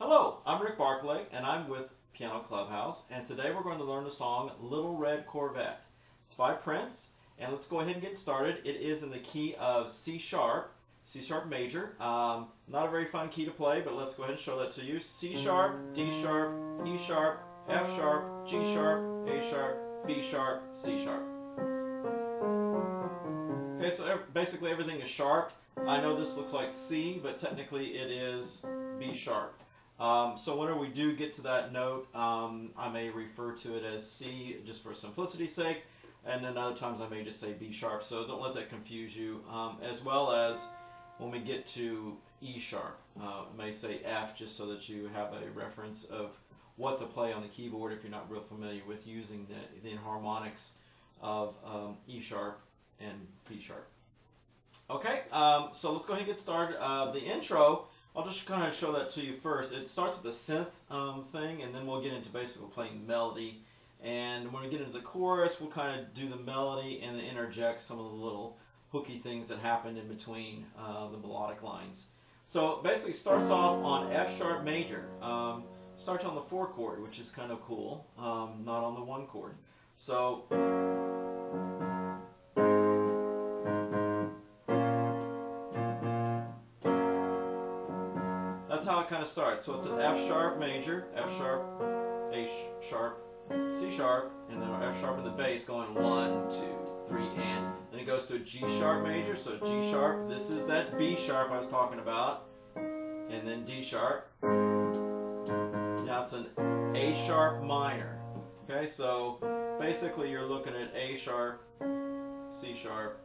Hello, I'm Rick Barclay, and I'm with Piano Clubhouse, and today we're going to learn the song Little Red Corvette. It's by Prince, and let's go ahead and get started. It is in the key of C sharp major. Not a very fun key to play, but let's go ahead and show that to you. C sharp, D sharp, E sharp, F sharp, G sharp, A sharp, B sharp, C sharp. Okay, so basically everything is sharp. I know this looks like C, but technically it is B sharp. So whenever we do get to that note, I may refer to it as C just for simplicity's sake, and then other times I may just say B sharp, so don't let that confuse you, as well as when we get to E sharp, I may say F just so that you have a reference of what to play on the keyboard if you're not real familiar with using the harmonics of E sharp and B sharp. Okay, so let's go ahead and get started. The intro, I'll just kind of show that to you first. It starts with a synth thing, and then we'll get into basically playing the melody. And when we get into the chorus, we'll kind of do the melody and then interject some of the little hooky things that happen in between the melodic lines. So basically it starts off on F sharp major. Starts on the 4 chord, which is kind of cool, not on the 1 chord. So that's how it kind of starts. So it's an F sharp major, F sharp, A sharp, C sharp, and then F sharp in the bass going 1, 2, 3, and then it goes to a G sharp major. So G sharp, this is that B sharp I was talking about, and then D sharp. Now it's an A sharp minor. Okay, so basically you're looking at A sharp, C sharp,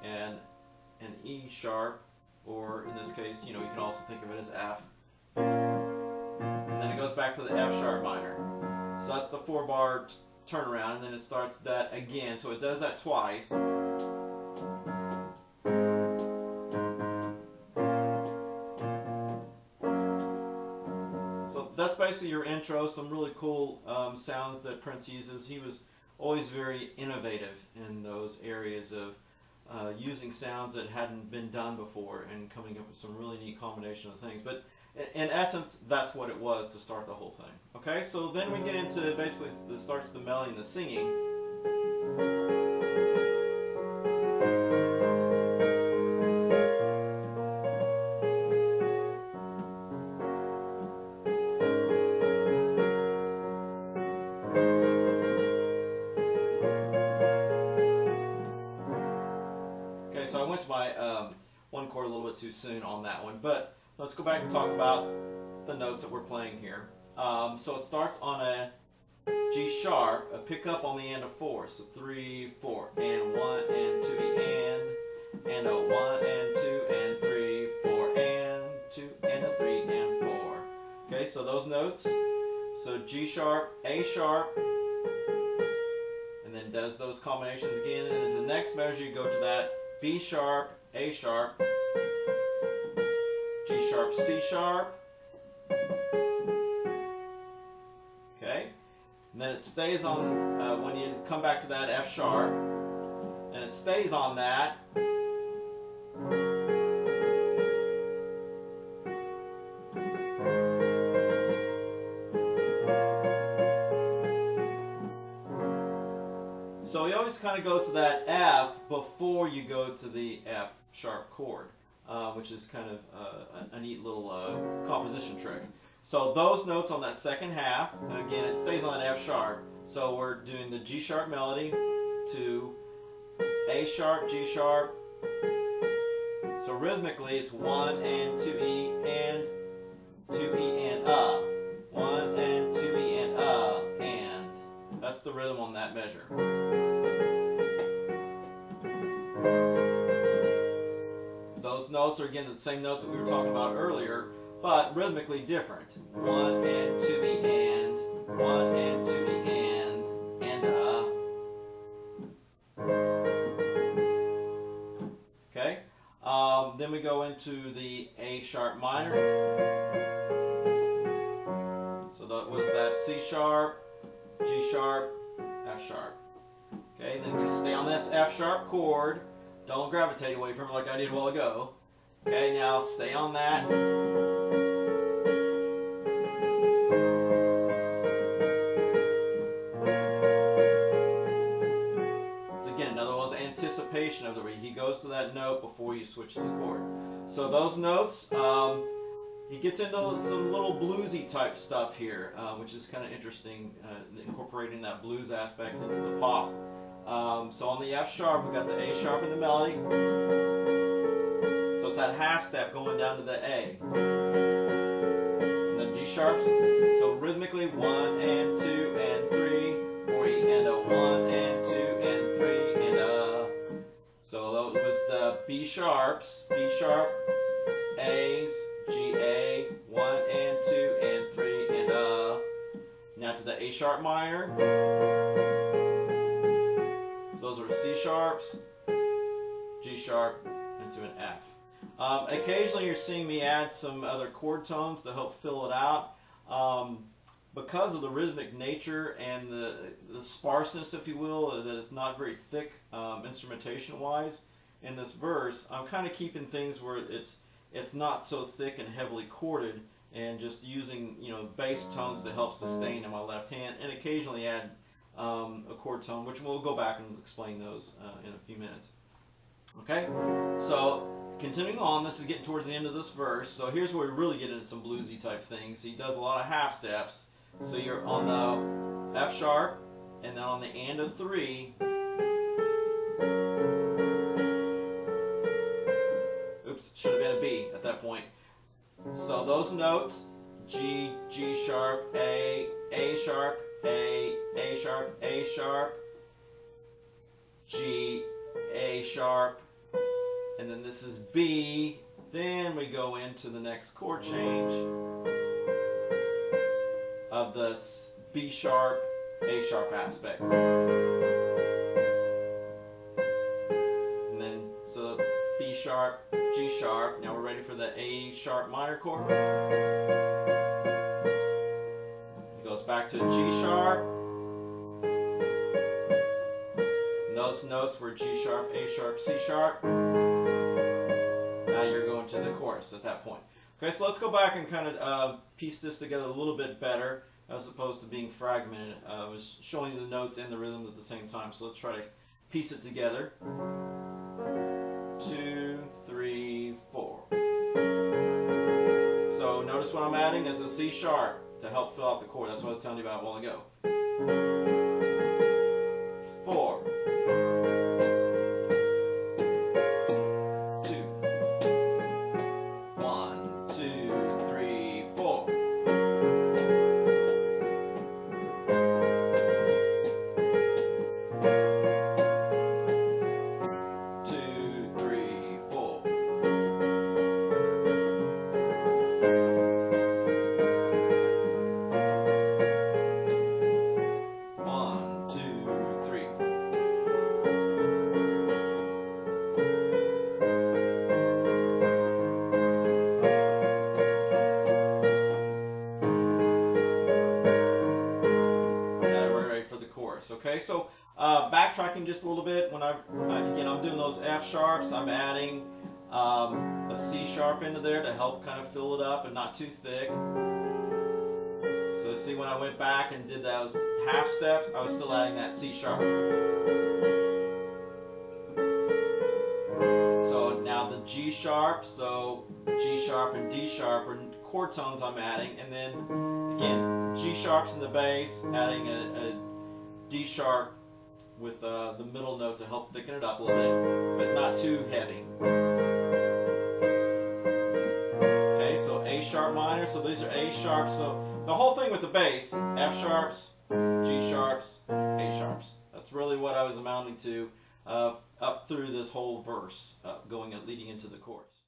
and an E sharp, or in this case, you can also think of it as F. And then it goes back to the F sharp minor. So that's the 4-bar turnaround, and then it starts that again. So it does that twice. So that's basically your intro. Some really cool sounds that Prince uses. He was always very innovative in those areas of using sounds that hadn't been done before and coming up with some really neat combination of things. But in essence, that's what it was to start the whole thing. Okay, so then we get into basically the starts the melody and the singing. Okay, so I went to my 1 chord a little bit too soon on that one, but let's go back and talk about the notes that we're playing here. So it starts on a G sharp, a pickup on the end of 4. So 3, 4, and 1 and 2, and a 1 and 2 and 3, 4 and 2 and a 3 and 4. Okay, so those notes. So G sharp, A sharp, and then does those combinations again. And then to the next measure, you go to that B sharp, A sharp, G sharp, C sharp. Okay, and then it stays on when you come back to that F sharp, and it stays on that. So he always kind of goes to that F before you go to the F sharp chord, which is kind of a neat little composition trick. So those notes on that second half, again, it stays on that F sharp. So we're doing the G sharp melody to A sharp, G sharp. So rhythmically, it's 1 and 2 E and 2 E and 1 and 2 E and and. That's the rhythm on that measure. Those notes are again the same notes that we were talking about earlier, but rhythmically different. 1 and 2 E and 1 and 2 E and Okay. Then we go into the A sharp minor. So that was that C sharp, G sharp, F sharp. Okay, then we're going to stay on this F sharp chord. Don't gravitate away from it like I did a while ago. Okay, now stay on that. note before you switch to the chord. So those notes, he gets into some little bluesy type stuff here, which is kind of interesting, incorporating that blues aspect into the pop. So on the F sharp, we got the A sharp in the melody. So it's that half step going down to the A. And then D sharps. So rhythmically, 1 and 2 and 3, 4 and a 1 and 2 and 3 and a. So that was the B sharps, B sharp, A's, G A, 1 and 2 and 3 and a. Now to the A sharp minor. So those are C sharps, G sharp, and to an F. Occasionally you're seeing me add some other chord tones to help fill it out. Because of the rhythmic nature and the sparseness, if you will, that it's not very thick instrumentation-wise in this verse, I'm kind of keeping things where it's not so thick and heavily chorded, and just using bass tones to help sustain in my left hand, and occasionally add a chord tone, which we'll go back and explain those in a few minutes. Okay, so continuing on, this is getting towards the end of this verse. So here's where we really get into some bluesy type things. He does a lot of half steps. So you're on the F sharp, and then on the and of 3. Oops, should have been a B at that point. So those notes, G, G sharp, A sharp, A sharp, A sharp, G, A sharp, and then this is B. Then we go into the next chord change of the B sharp, A sharp aspect. And then, so B sharp, G sharp. Now we're ready for the A sharp minor chord. It goes back to G sharp. And those notes were G sharp, A sharp, C sharp. Now you're going to the chorus at that point. Okay, so let's go back and kind of piece this together a little bit better, as opposed to being fragmented. I was showing you the notes and the rhythm at the same time, so let's try to piece it together. 2, 3, 4. So notice what I'm adding is a C sharp to help fill out the chord. That's what I was telling you about a while ago. 4. 1. Okay, so backtracking just a little bit, when again I'm doing those F sharps, I'm adding a C sharp into there to help kind of fill it up and not too thick. So see, when I went back and did those half steps, I was still adding that C sharp. So now the G sharp, so G sharp and D sharp are chord tones I'm adding, and then again G sharps in the bass, adding a D sharp with the middle note to help thicken it up a little bit, but not too heavy. Okay, so A sharp minor, so these are A sharps. So the whole thing with the bass, F sharps, G sharps, A sharps. That's really what I was amounting to up through this whole verse, leading into the chorus.